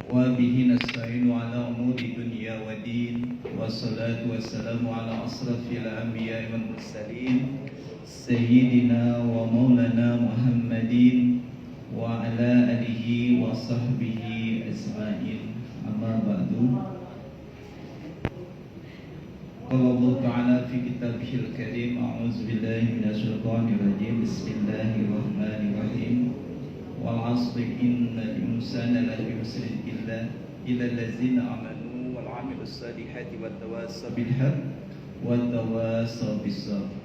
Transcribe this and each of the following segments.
وبه نستعين على أمور الدنيا والدين والصلاة والسلام على أشرف الأنبياء والمرسلين سيدنا ومولانا محمد وعلى آله وصحبه أجمعين أما بعد قال الله تعالى في كتابه الكريم أعوذ بالله من الشيطان الرجيم بسم الله الرحمن الرحيم والعصر إن الإنسان لفي خسر إلا الذين آمنوا وعملوا الصالحات وتواصوا بالحق وتواصوا بالصبر.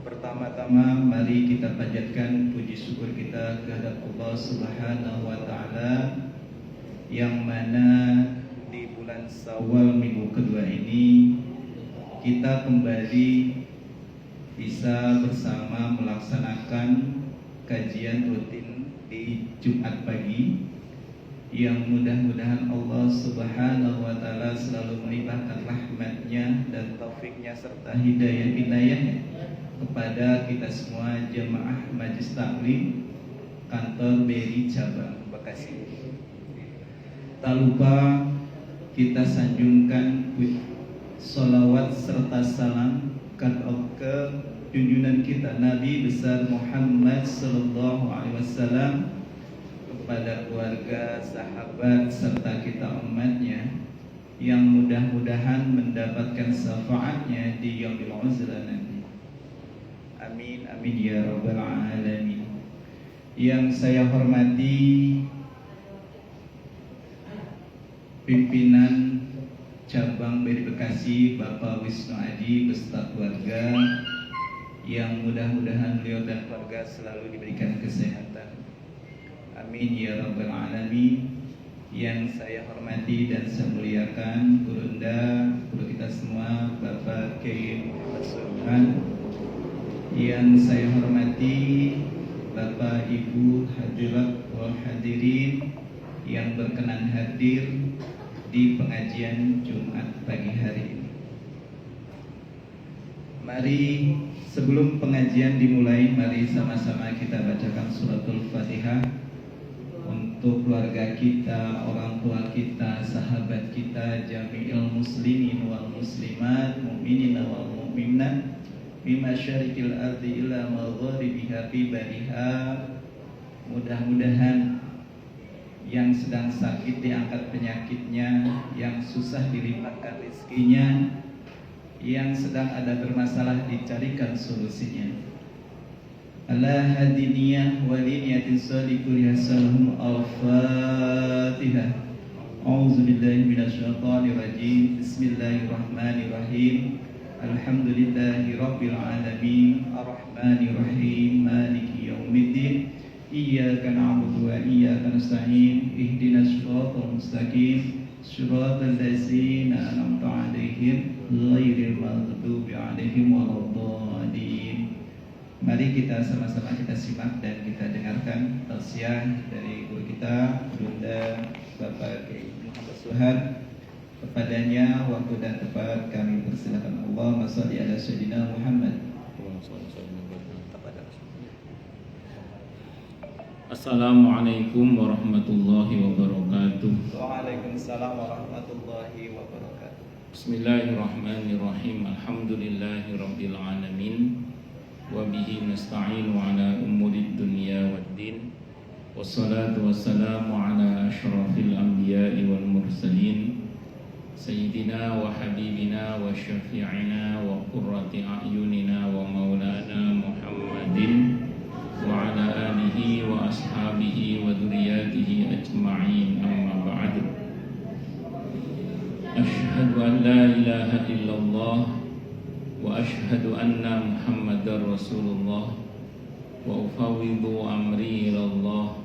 Pertama-tama mari kita panjatkan puji syukur kita kehadap Allah Subhanahu wa taala yang mana di bulan Syawal minggu kedua ini kita kembali bisa bersama melaksanakan kajian rutin di Jumat pagi yang mudah-mudahan Allah Subhanahu wa taala selalu melimpahkan rahmatnya dan taufiknya serta hidayah inayahnya kepada kita semua jemaah Majelis Taklim kantor BRI Cabang Bekasi. Tak lupa kita sanjungkan sholawat serta salam ke junjungan kita Nabi besar Muhammad sallallahu alaihi wasallam, kepada keluarga, sahabat serta kita umatnya yang mudah-mudahan mendapatkan syafaatnya di yaumil uzlah nanti. Amin amin ya rabbal alamin. Yang saya hormati pimpinan cabang BRI Bekasi Bapak Wisnu Adi beserta keluarga, yang mudah-mudahan beliau dan keluarga selalu diberikan kesehatan. Amin ya rabbal alamin. Yang saya hormati dan saya muliakan Gurunda, guru kita semua Bapak Kiai Muhammad Sultan. Yang saya hormati Bapak Ibu hadirat wal hadirin yang berkenan hadir di pengajian Jumat pagi hari ini. Mari sebelum pengajian dimulai, mari sama-sama kita bacakan suratul Fatihah untuk keluarga kita, orang tua kita, sahabat kita, jami'il muslimin wal muslimat, mu'minin wal mu'minat, bimasyarikil ardi ila magharibiha fi bariha. Mudah-mudahan yang sedang sakit diangkat penyakitnya, yang susah dilimpahkan rezekinya, yang sedang ada bermasalah dicarikan solusinya. Ala hadiniyah waliniyatin salihul yasalhum al-fatihah. A'udzubillahi minasyaitonir rajim. Bismillahirrahmanirrahim. Alhamdulillahi rabbil alamin. Arrahmanir rahim. Maliki yaumiddin. Iyyaka na'budu wa iyyaka nasta'in. Ihdinas siratal mustaqim. Siratal ladzina an'amta 'alaihim ghairil maghdubi 'alaihim waladdallin. Mari kita sama-sama kita simak dan kita dengarkan tausiah dari guru kita Bunda Bapak Kiai Muhammad Suhan. Kepadanya waktu dan tempat kami persilakan. Allahumma shalli ala sayyidina Muhammad. Assalamualaikum warahmatullahi wabarakatuh. Waalaikumsalam warahmatullahi wabarakatuh. Bismillahirrahmanirrahim. Alhamdulillahi rabbil alamin. Wa bihi nasta'inu ala umurid dunya waddin. Wassalatu wassalamu ala asyrafil anbiya'i wal mursalin, sayyidina wa habibina wa syafi'ina wa qurrati a'yunina wa maulana Muhammadin wa ala alihi wa ashabihi wa dhurriyyatihi ajma'in, amma ba'du. Asyhadu an la ilaha illallah wa asyhadu anna Muhammadar Rasulullah wa ufawwidu amri ilallah.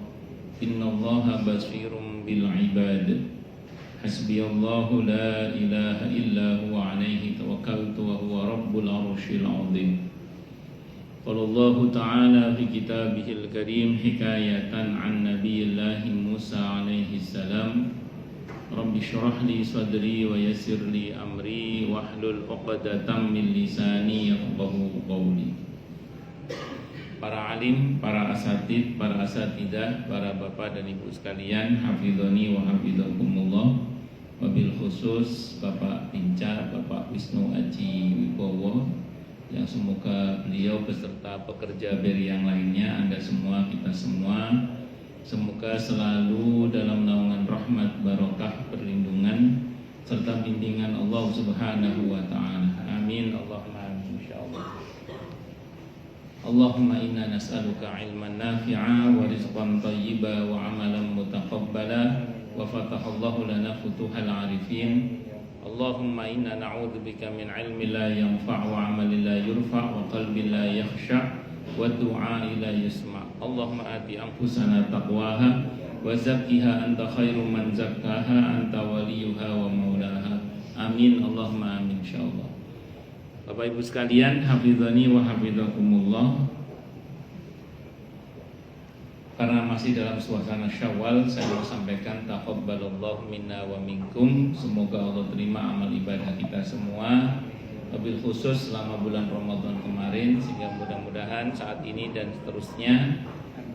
Innallaha basirun bil ibad. Hasbiyallahu la ilaha illa huwa alaihi tawakkaltu wa huwa rabbul arsyil azim. Qala Allah ta'ala fi kitabihil karim hikayatan an nabiyillahi Musa alaihi salam. Rabbi syrah li sadri wa yassir li amri wahlul 'uqdatam min lisani yafqahu qawli. para alim, para asatid, para asatidah, para bapak dan ibu sekalian, hafidhoni wa hafidhakumullah. Wabil khusus Bapak Pinca, Bapak Wisnu Aji Wibowo, yang semoga beliau beserta pekerja BRI yang lainnya, Anda semua, kita semua, semoga selalu dalam naungan rahmat, barokah, perlindungan serta bimbingan Allah Subhanahu wa taala. Amin. Allahumma amin insyaallah. Allahumma inna nas'aluka ilman nafi'a wa rizqan thayyiba wa amalan mutaqabbala wa fatahallahu lana futuhal arifin. Allahumma inna na'udzubika min ilmin la yanfa' wa amalin la yurfa' wa qalbin la yakhsha' wa du'ain la yusma'. Allahumma ati anfusana taqwaha wa zakkiha anta khairu man zakkaha anta waliyuha wa maulaha. Amin. Allahumma amin insyaallah. Bapak Ibu sekalian, hafizani wa hafidhakumullah. Karena masih dalam suasana Syawal, saya mau sampaikan taqabbalallahu minna wa minkum. Semoga Allah terima amal ibadah kita semua, wabil khusus selama bulan Ramadan kemarin, sehingga mudah-mudahan saat ini dan seterusnya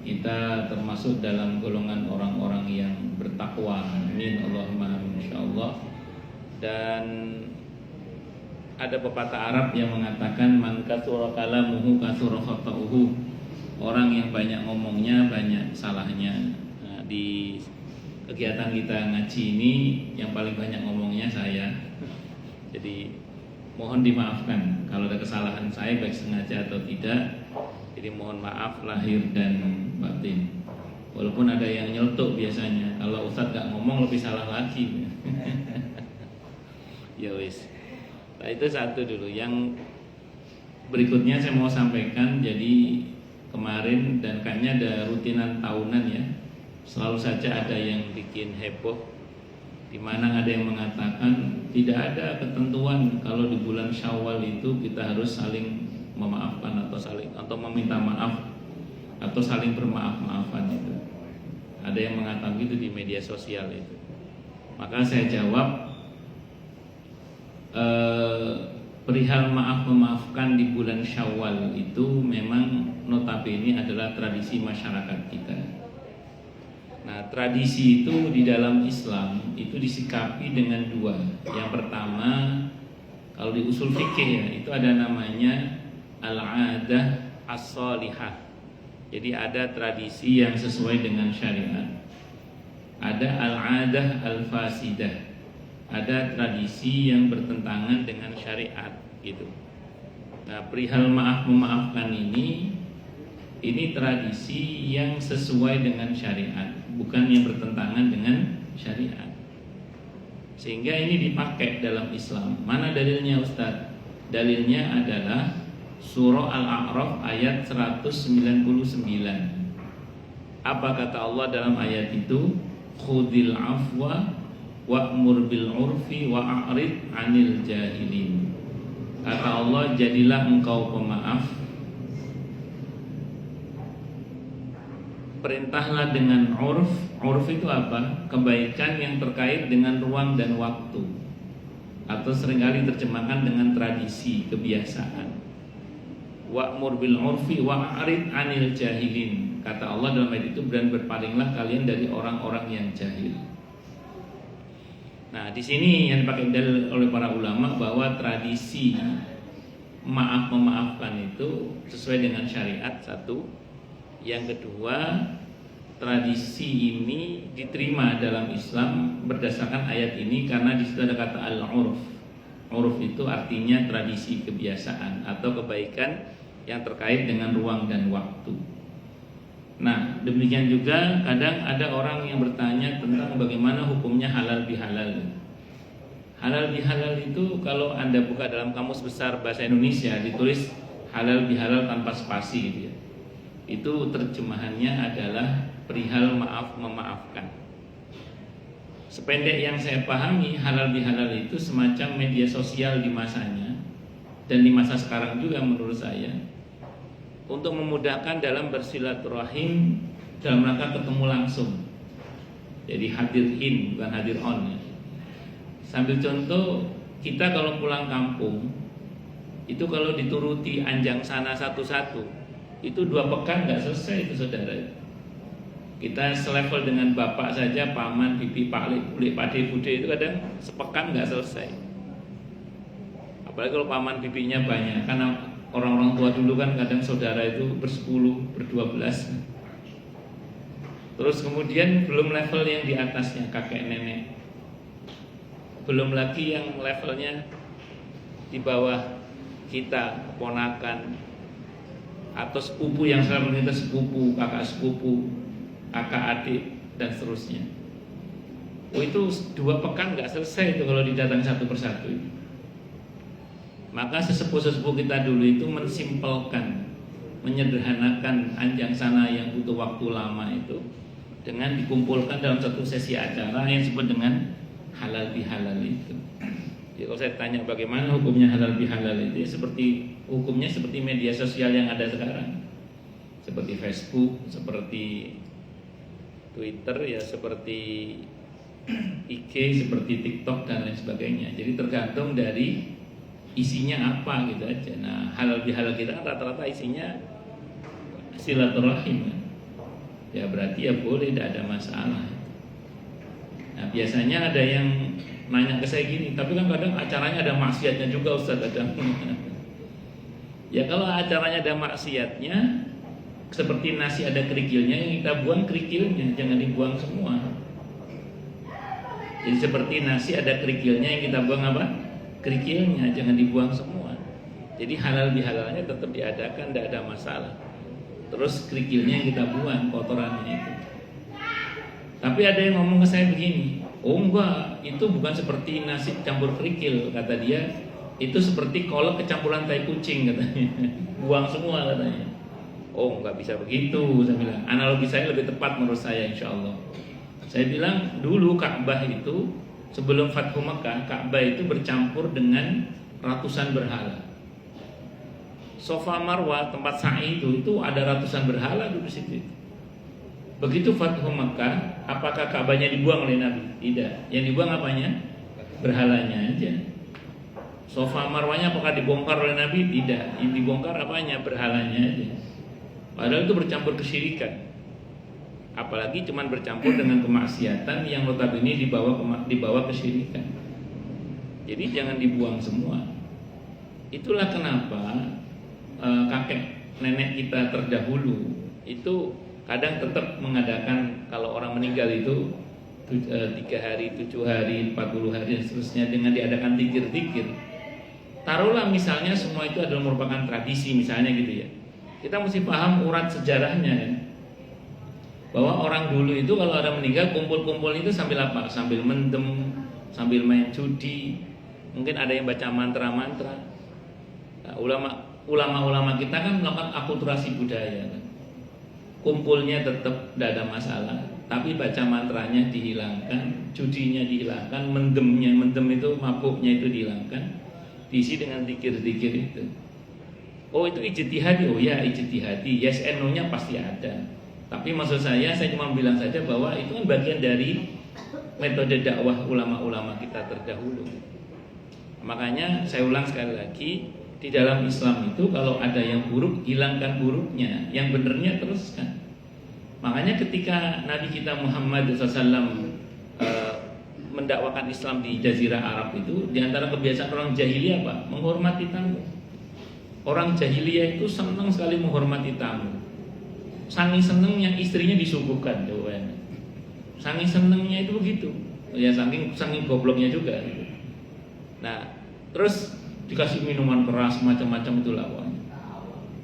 kita termasuk dalam golongan orang-orang yang bertakwa. Amin. Allahumma amin insyaallah. Dan ada pepatah Arab yang mengatakan man katsura kalamuhu katsura khata'uhu. Orang yang banyak ngomongnya banyak salahnya. Nah, di kegiatan kita ngaji ini yang paling banyak ngomongnya saya. Jadi mohon dimaafkan kalau ada kesalahan saya baik sengaja atau tidak. Jadi mohon maaf lahir dan batin. Walaupun ada yang nyeletuk biasanya. Kalau Ustadz gak ngomong lebih salah lagi. Ya wis. Nah, itu satu dulu. Yang berikutnya saya mau sampaikan. Jadi kemarin dan kayaknya ada rutinan tahunan ya. Selalu saja ada yang bikin heboh, dimana ada yang mengatakan tidak ada ketentuan kalau di bulan Syawal itu kita harus saling memaafkan atau meminta maaf atau saling bermaaf-maafan itu. Ada yang mengatakan gitu di media sosial itu. Maka saya jawab, perihal maaf memaafkan di bulan Syawal itu memang notabene adalah tradisi masyarakat kita. Nah, tradisi itu di dalam Islam itu disikapi dengan dua. Yang pertama, kalau di usul fikih ya, itu ada namanya al-'adah as-shalihah. Jadi ada tradisi yang sesuai dengan syariat. Ada al-'adah al-fasidah. Ada tradisi yang bertentangan dengan syariat gitu. Nah, perihal maaf memaafkan ini tradisi yang sesuai dengan syariat, bukan yang bertentangan dengan syariat. Sehingga ini dipakai dalam Islam. Mana dalilnya Ustaz? Dalilnya adalah surah Al-A'raf ayat 199. Apa kata Allah dalam ayat itu? Khudil afwa wa'mur bil urfi wa'arid 'anil jahilin. Kata Allah, jadilah engkau pemaaf, perintahlah dengan urf. Urf itu apa? Kebaikan yang terkait dengan ruang dan waktu, atau seringkali terjemahkan dengan tradisi, kebiasaan. Wa'mur bil urfi wa'arid 'anil jahilin. Kata Allah dalam ayat itu, dan berpalinglah kalian dari orang-orang yang jahil. Nah, di sini yang dipakai dalil oleh para ulama bahwa tradisi maaf memaafkan itu sesuai dengan syariat, satu. Yang kedua, tradisi ini diterima dalam Islam berdasarkan ayat ini karena di situ ada kata al-urf. Urf itu artinya tradisi, kebiasaan atau kebaikan yang terkait dengan ruang dan waktu. Nah, demikian juga kadang ada orang yang bertanya tentang bagaimana hukumnya halal bihalal. Halal bihalal itu kalau Anda buka dalam Kamus Besar Bahasa Indonesia ditulis halal bihalal tanpa spasi gitu ya. Itu terjemahannya adalah perihal maaf memaafkan. Sependek yang saya pahami, halal bihalal itu semacam media sosial di masanya dan di masa sekarang juga menurut saya, untuk memudahkan dalam bersilaturahim dalam rangka ketemu langsung. Jadi hadir in bukan hadir on ya. Sambil contoh, kita kalau pulang kampung itu kalau dituruti anjang sana satu-satu Itu 2 pekan nggak selesai itu saudara. Kita selevel dengan bapak saja, paman, bibi, paklik, kulik, pade, bude itu kadang sepekan nggak selesai. Apalagi kalau paman bibinya banyak, karena orang-orang tua dulu kan kadang saudara itu bersepuluh, berdua-belas. Terus kemudian belum level yang di atasnya, kakek nenek. Belum lagi yang levelnya di bawah kita, keponakan atau sepupu yang selalu kita sepupu, kakak sepupu, kakak adik dan seterusnya. Oh, itu 2 pekan nggak selesai itu kalau didatang satu persatu. Maka sesepuh-sesepuh kita dulu itu mensimpelkan, menyederhanakan anjang sana yang butuh waktu lama itu dengan dikumpulkan dalam satu sesi acara yang disebut dengan halal bihalal itu. Jadi kalau saya tanya bagaimana hukumnya halal bihalal itu, seperti hukumnya seperti media sosial yang ada sekarang, seperti Facebook, seperti Twitter, ya seperti IG, seperti TikTok dan lain sebagainya. Jadi tergantung dari isinya apa gitu aja. Nah, halal bihalal kita kan rata-rata isinya silaturahim. Ya berarti ya boleh, tidak ada masalah. Nah, biasanya ada yang nanya ke saya gini, tapi kan kadang acaranya ada maksiatnya juga Ustaz kadang. Ya kalau acaranya ada maksiatnya, seperti nasi ada kerikilnya, yang kita buang kerikilnya, jangan dibuang semua. Jadi seperti nasi ada kerikilnya, yang kita buang apa? Kerikilnya, jangan dibuang semua. Jadi halal bihalalnya tetap diadakan, tidak ada masalah. Terus kerikilnya yang kita buang, kotorannya itu. Tapi ada yang ngomong ke saya begini, oh enggak, itu bukan seperti nasi campur kerikil, kata dia. Itu seperti kolak kecampuran tai kucing katanya. Buang semua katanya. Oh nggak bisa begitu, saya bilang. Analogi saya lebih tepat menurut saya, insya Allah. Saya bilang dulu Ka'bah itu sebelum Fathu Mekah, Ka'bah itu bercampur dengan ratusan berhala. Sofa Marwah tempat sa'i itu ada ratusan berhala di situ. Begitu Fathu Mekah, apakah Ka'bahnya dibuang oleh Nabi? Tidak. Yang dibuang apanya? Berhalanya aja. Sofa Marwahnya apakah dibongkar oleh Nabi? Tidak. Yang dibongkar apanya? Berhalanya aja. Padahal itu bercampur kesyirikan. Apalagi cuman bercampur dengan kemaksiatan yang notabene dibawa kesyirikan. Jadi jangan dibuang semua. Itulah kenapa kakek nenek kita terdahulu itu kadang tetap mengadakan kalau orang meninggal itu 3 hari, 7 hari, 40 hari dan seterusnya dengan diadakan zikir-zikir. Taruhlah misalnya semua itu adalah merupakan tradisi misalnya gitu ya. Kita mesti paham urat sejarahnya ya. Bahwa orang dulu itu kalau ada meninggal kumpul-kumpul itu sambil apa? Sambil mendem, sambil main judi. Mungkin ada yang baca mantra-mantra. Nah, ulama-ulama kita kan melakukan akulturasi budaya kan. Kumpulnya tetap tidak ada masalah, tapi baca mantranya dihilangkan, judinya dihilangkan, mendem itu mabuknya itu dihilangkan, diisi dengan zikir-zikir itu. Oh itu ijtihadi, oh ya ijtihadi, yes and no-nya pasti ada. Tapi maksud saya cuma bilang saja bahwa itu kan bagian dari metode dakwah ulama-ulama kita terdahulu. Makanya saya ulang sekali lagi, di dalam Islam itu kalau ada yang buruk, hilangkan buruknya, yang benernya teruskan. Makanya ketika Nabi kita Muhammad SAW mendakwakan Islam di Jazirah Arab itu, di antara kebiasaan orang jahiliyah apa? Menghormati tamu. Orang jahiliyah itu senang sekali menghormati tamu. Saking senengnya istrinya disuguhkan, saking senengnya itu begitu. Ya saking gobloknya juga. Nah, terus dikasih minuman keras macam-macam itu lawan.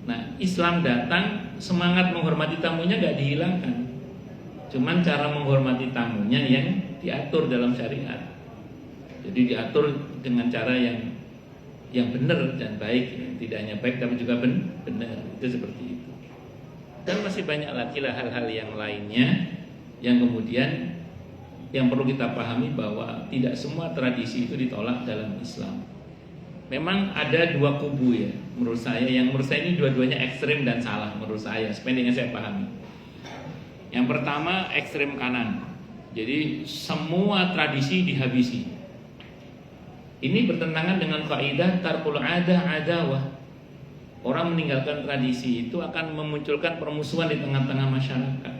Nah, Islam datang semangat menghormati tamunya nggak dihilangkan. Cuman cara menghormati tamunya yang diatur dalam syariat. Jadi diatur dengan cara yang benar dan baik, tidak hanya baik tapi juga benar. Itu seperti itu. Dan masih banyak lagi lah hal-hal yang lainnya yang kemudian yang perlu kita pahami bahwa tidak semua tradisi itu ditolak dalam Islam. Memang ada 2 kubu ya menurut saya, yang menurut saya ini dua-duanya ekstrim dan salah menurut saya, sependek yang saya pahami. Yang pertama ekstrim kanan, jadi semua tradisi dihabisi. Ini bertentangan dengan kaidah tarkul adah adawah. Orang meninggalkan tradisi itu akan memunculkan permusuhan di tengah-tengah masyarakat.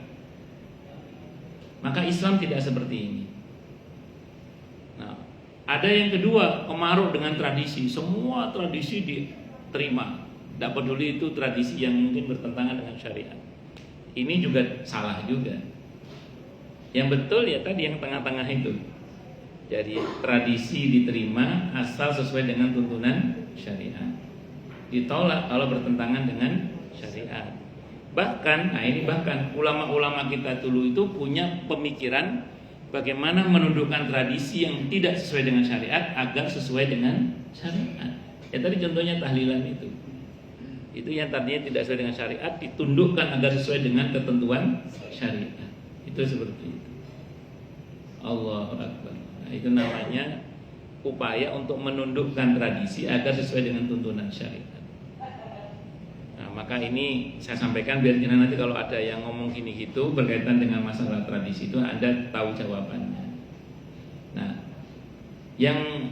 Maka Islam tidak seperti ini. Nah, ada yang kedua, pemaruk dengan tradisi. Semua tradisi diterima. Tidak peduli itu tradisi yang mungkin bertentangan dengan syariat. Ini juga salah juga. Yang betul ya tadi yang tengah-tengah itu. Jadi tradisi diterima asal sesuai dengan tuntunan syariat. Ditolak kalau bertentangan dengan syariat. Bahkan ulama-ulama kita dulu itu punya pemikiran bagaimana menundukkan tradisi yang tidak sesuai dengan syariat agar sesuai dengan syariat. Ya tadi contohnya tahlilan itu. Itu yang tadinya tidak sesuai dengan syariat ditundukkan agar sesuai dengan ketentuan syariat. Itu seperti itu. Allahu Akbar. Nah, itu namanya upaya untuk menundukkan tradisi agar sesuai dengan tuntunan syariat. Nah, maka ini saya sampaikan biar nanti kalau ada yang ngomong gini gitu berkaitan dengan masalah tradisi itu Anda tahu jawabannya. Nah, yang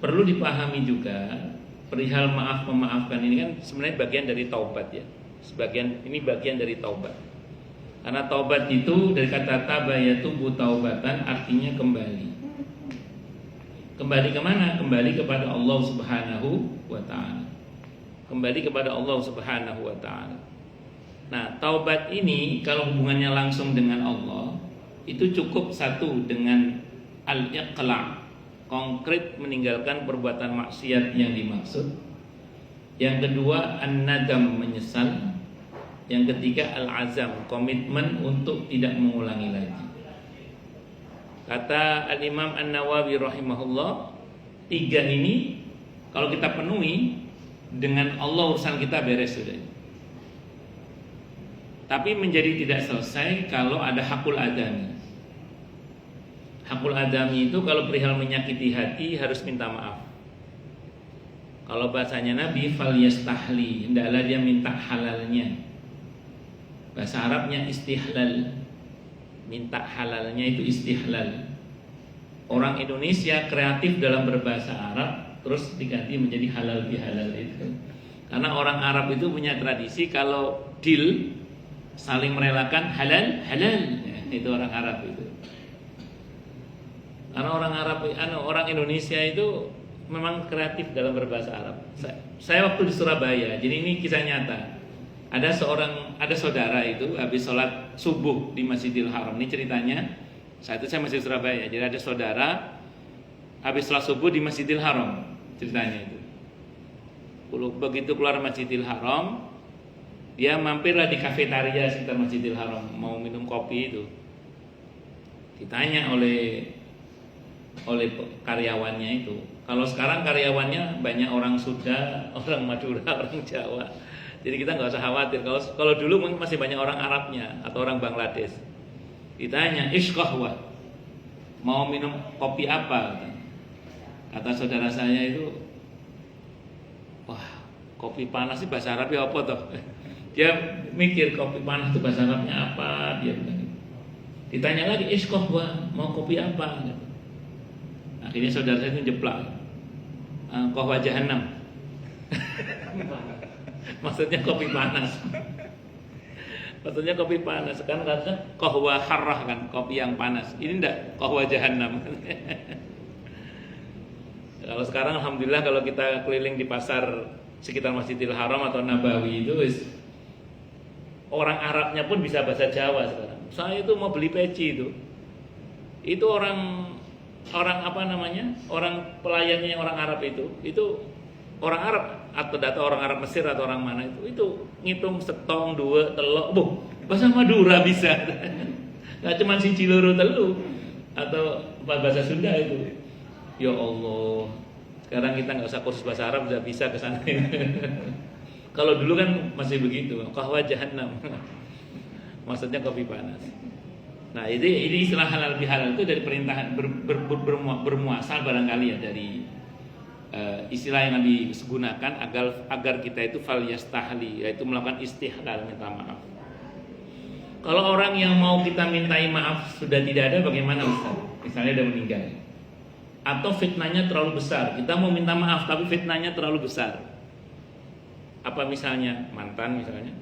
perlu dipahami juga perihal maaf memaafkan ini kan sebenarnya bagian dari taubat ya. Ini bagian dari taubat. Karena taubat itu dari kata taba yatubu taubatan artinya kembali. Kembali kemana? Kembali kepada Allah Subhanahu wa ta'ala. Kembali kepada Allah Subhanahu wa ta'ala. Nah, taubat ini kalau hubungannya langsung dengan Allah itu cukup satu dengan al-iqla', konkret meninggalkan perbuatan maksiat yang dimaksud. Yang kedua an-nadam, menyesal. Yang ketiga al-azam, komitmen untuk tidak mengulangi lagi. Kata Al-Imam An-Nawawi rahimahullah, tiga ini kalau kita penuhi, dengan Allah urusan kita beres sudah. Tapi menjadi tidak selesai kalau ada hakul adami. Hakul adami itu kalau perihal menyakiti hati harus minta maaf. Kalau bahasanya Nabi fal yastahli, hendaklah dia minta halalnya. Bahasa Arabnya istihlal. Minta halalnya itu istihlal. Orang Indonesia kreatif dalam berbahasa Arab, terus diganti menjadi halal bihalal itu. Karena orang Arab itu punya tradisi kalau deal saling merelakan halal. Itu orang Arab itu. Karena orang Indonesia itu memang kreatif dalam berbahasa Arab. Saya waktu di Surabaya, jadi ini kisah nyata. Ada saudara itu habis sholat subuh di Masjidil Haram. Ini ceritanya. Saya masih di Surabaya. Jadi ada saudara habis sholat subuh di Masjidil Haram. Ceritanya itu. Begitu keluar Masjidil Haram, dia mampirlah di kafetaria sekitar Masjidil Haram mau minum kopi itu. Ditanya oleh karyawannya itu. Kalau sekarang karyawannya banyak orang Sunda, orang Madura, orang Jawa. Jadi kita nggak usah khawatir. Kalau dulu mungkin masih banyak orang Arabnya atau orang Bangladesh. Ditanya, "Ishqahwa, mau minum kopi apa?" Kata saudara saya itu, "Wah, kopi panas sih bahasa Arabnya apa toh?" Dia mikir kopi panas itu bahasa Arabnya apa? Dia bilang. Ditanya lagi, "Ishqahwa, mau kopi apa?" Akhirnya saudara saya itu jeplak. Qahwa jahannam. Maksudnya kopi panas. Maksudnya kopi panas. Kan katanya qahwa harrah kan, kopi yang panas. Ini enggak, qahwa jahannam. Kalau sekarang alhamdulillah kalau kita keliling di pasar sekitar Masjidil Haram atau Nabawi itu orang Arabnya pun bisa bahasa Jawa sekarang. Saya itu mau beli peci itu. Itu orang pelayannya orang Arab itu orang Arab atau orang Arab Mesir atau orang mana itu ngitung setong dua telok, bahasa Madura bisa, nggak cuma siji loro telu atau bahasa Sunda itu. Ya Allah, sekarang kita nggak usah kursus bahasa Arab sudah bisa ke sana. Kalau dulu kan masih begitu, qahwa jahannam, maksudnya kopi panas. Nah ini istilah halal bihalal itu dari perintahan bermuasal barangkali ya dari istilah yang Nabi gunakan agar kita itu fal yastahli, yaitu melakukan istihlal, minta maaf. Kalau orang yang mau kita mintai maaf sudah tidak ada, bagaimana Ustaz? Misalnya dia meninggal atau fitnahnya terlalu besar, kita mau minta maaf tapi fitnahnya terlalu besar. Apa misalnya mantan misalnya.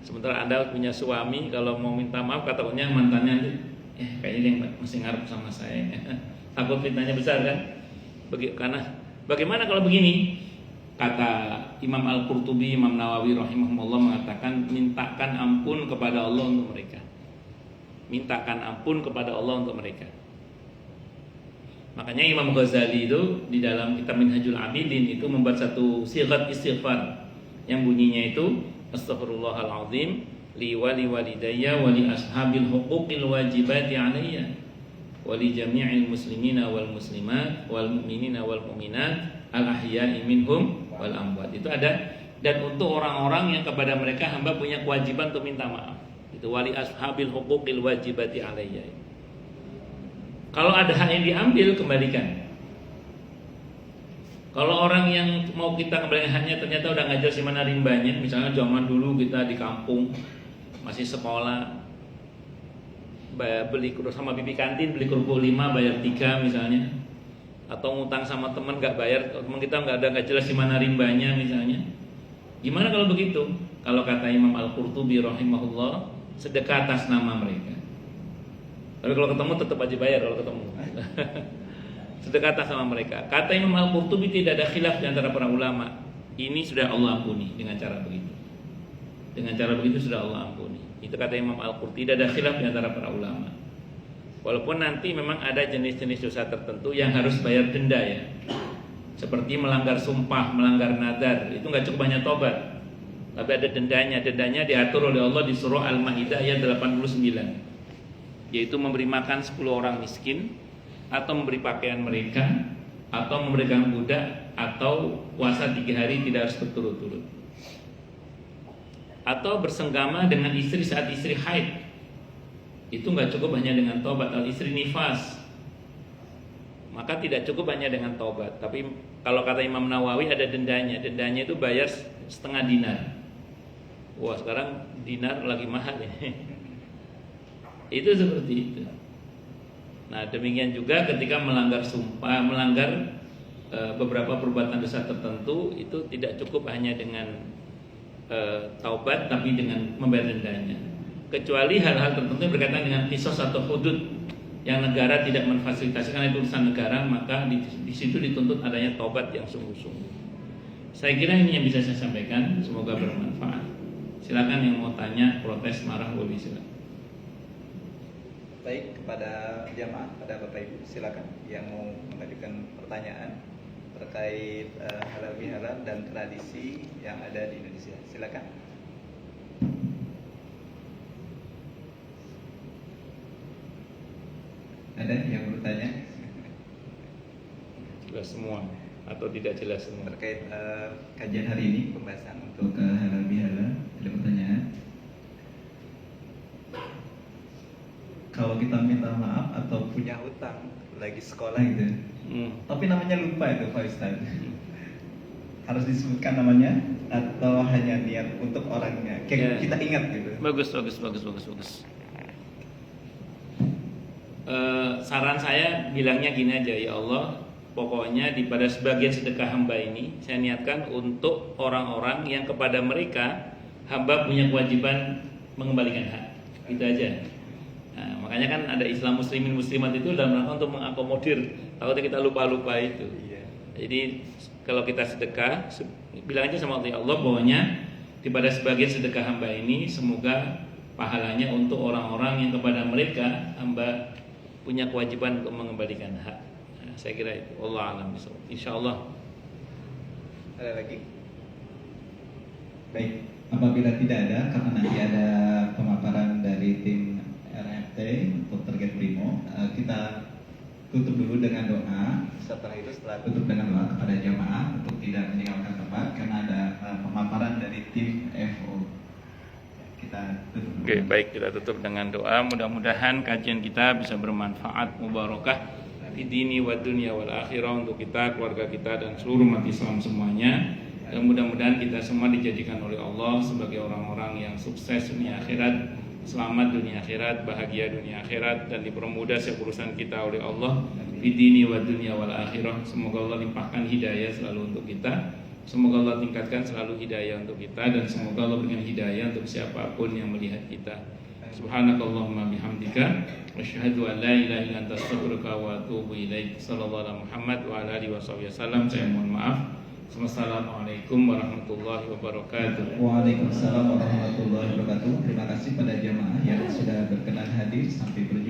Sementara Anda punya suami, kalau mau minta maaf takutnya mantannya kayaknya dia masih ngarep sama saya. Takut fitnahnya besar kan? Karena bagaimana kalau begini? Kata Imam Al-Qurtubi, Imam Nawawi rahimahullah mengatakan, mintakan ampun kepada Allah untuk mereka. Mintakan ampun kepada Allah untuk mereka. Makanya Imam Ghazali itu di dalam kitab Minhajul Abidin itu membuat satu sigat istighfar yang bunyinya itu Astaghfirullahaladzim li wali walidayya wa li ashabil huquqil wajibati alayya wa li jami'il muslimina wal muslimat wal mu'minina wal mu'minat al ahya'i minhum wal amwat. Itu ada. Dan untuk orang-orang yang kepada mereka hamba punya kewajiban untuk minta maaf. Itu wali ashabil huquqil wajibati alayya. Kalau ada hak yang diambil, kembalikan. Kalau orang yang mau kita kembalikan haknya ternyata udah ngajar si mana rimbanya, misalnya zaman dulu kita di kampung masih sekolah, beli sama pipi kantin beli kerupuk 5 bayar 3 misalnya, atau ngutang sama teman nggak bayar, teman kita nggak jelas si mana rimbanya misalnya. Gimana kalau begitu? Kalau kata Imam Al-Qurtubi rahimahullah, sedekah atas nama mereka. Tapi kalau ketemu tetap aja bayar kalau ketemu. Sedekah atas nama mereka. Kata Imam Al-Qurtubi tidak ada khilaf di antara para ulama. Ini sudah Allah ampuni dengan cara begitu. Dengan cara begitu sudah Allah ampuni. Itu kata Imam Al-Qurtubi, tidak ada khilaf di antara para ulama. Walaupun nanti memang ada jenis-jenis dosa tertentu yang harus bayar denda ya. Seperti melanggar sumpah, melanggar nadar, itu nggak cukup hanya tobat. Tapi ada dendanya. Dendanya diatur oleh Allah di surah Al-Maidah ayat 89. Yaitu memberi makan 10 orang miskin, atau memberi pakaian mereka, atau memberikan budak, atau puasa 3 hari tidak harus berturut-turut, atau bersenggama dengan istri saat istri haid. Itu nggak cukup hanya dengan tobat. Al istri nifas, maka tidak cukup hanya dengan tobat. Tapi kalau kata Imam Nawawi ada dendanya. Dendanya itu bayar setengah dinar. Wah, sekarang dinar lagi mahal ya. Itu seperti itu. Nah, demikian juga ketika melanggar sumpah, melanggar beberapa perbuatan dosa tertentu, itu tidak cukup hanya dengan taubat, tapi dengan membayar dendanya. Kecuali hal-hal tertentu yang berkaitan dengan qisas atau hudud yang negara tidak memfasilitasi karena itu urusan negara, maka di situ dituntut adanya taubat yang sungguh-sungguh. Saya kira ini yang bisa saya sampaikan, semoga bermanfaat. Silakan yang mau tanya, protes, marah, boleh silakan. Baik, kepada jamaah, pada Bapak Ibu, silakan yang mau mengajukan pertanyaan terkait halal bihalal dan tradisi yang ada di Indonesia. Silakan. Ada yang bertanya? Jelas semua atau tidak jelas semua terkait kajian hari ini, pembahasan untuk halal bihalal. Ada pertanyaan? Kalau kita minta maaf atau punya hutang lagi sekolah gitu, tapi namanya lupa itu Pak Ustadz, harus disebutkan namanya atau hanya niat untuk orangnya? Kayak kita ingat gitu. Bagus. Saran saya bilangnya gini aja, ya Allah, pokoknya pada sebagian sedekah hamba ini saya niatkan untuk orang-orang yang kepada mereka hamba punya kewajiban mengembalikan hak. Gitu aja. Nah, makanya kan ada Islam muslimin muslimat itu dalam rangka untuk mengakomodir takutnya kita lupa itu. Jadi kalau kita sedekah, bilang aja sama Allah, pokoknya pada sebagian sedekah hamba ini semoga pahalanya untuk orang-orang yang kepada mereka hamba punya kewajiban untuk mengembalikan hak. Nah, saya kira itu. Allah alam bisawab. Insyaallah. Ada lagi? Baik, apabila tidak ada, karena nanti ada pemaparan dari tim RFT untuk target primo, kita tutup dulu dengan doa. Setelah tutup dengan doa kepada jamaah untuk tidak meninggalkan tempat karena ada pemaparan dari tim FO. Kita tutup dulu. Oke, baik, kita tutup dengan doa. Mudah-mudahan kajian kita bisa bermanfaat, mubarakah di dini wa dunya wal akhirah untuk kita, keluarga kita dan seluruh umat Islam semuanya. Dan mudah-mudahan kita semua dijadikan oleh Allah sebagai orang-orang yang sukses dunia akhirat, selamat dunia akhirat, bahagia dunia akhirat, dan dipermudah setiap urusan kita oleh Allah di dini wa dunya wal akhirah. Semoga Allah limpahkan hidayah selalu untuk kita. Semoga Allah tingkatkan selalu hidayah untuk kita, dan semoga Allah berikan hidayah untuk siapapun yang melihat kita. Subhanakallahumma bihamdika asyhadu an la ilaha illa anta astaghfiruka wa atubu ilaik. Sallallahu alaihi Muhammad wa ala alihi wasallam. Saya mohon maaf. Wassalamualaikum warahmatullahi wabarakatuh. Waalaikumsalam warahmatullahi wabarakatuh. Terima kasih pada jamaah yang sudah berkenan hadir. Sampai berjumpa.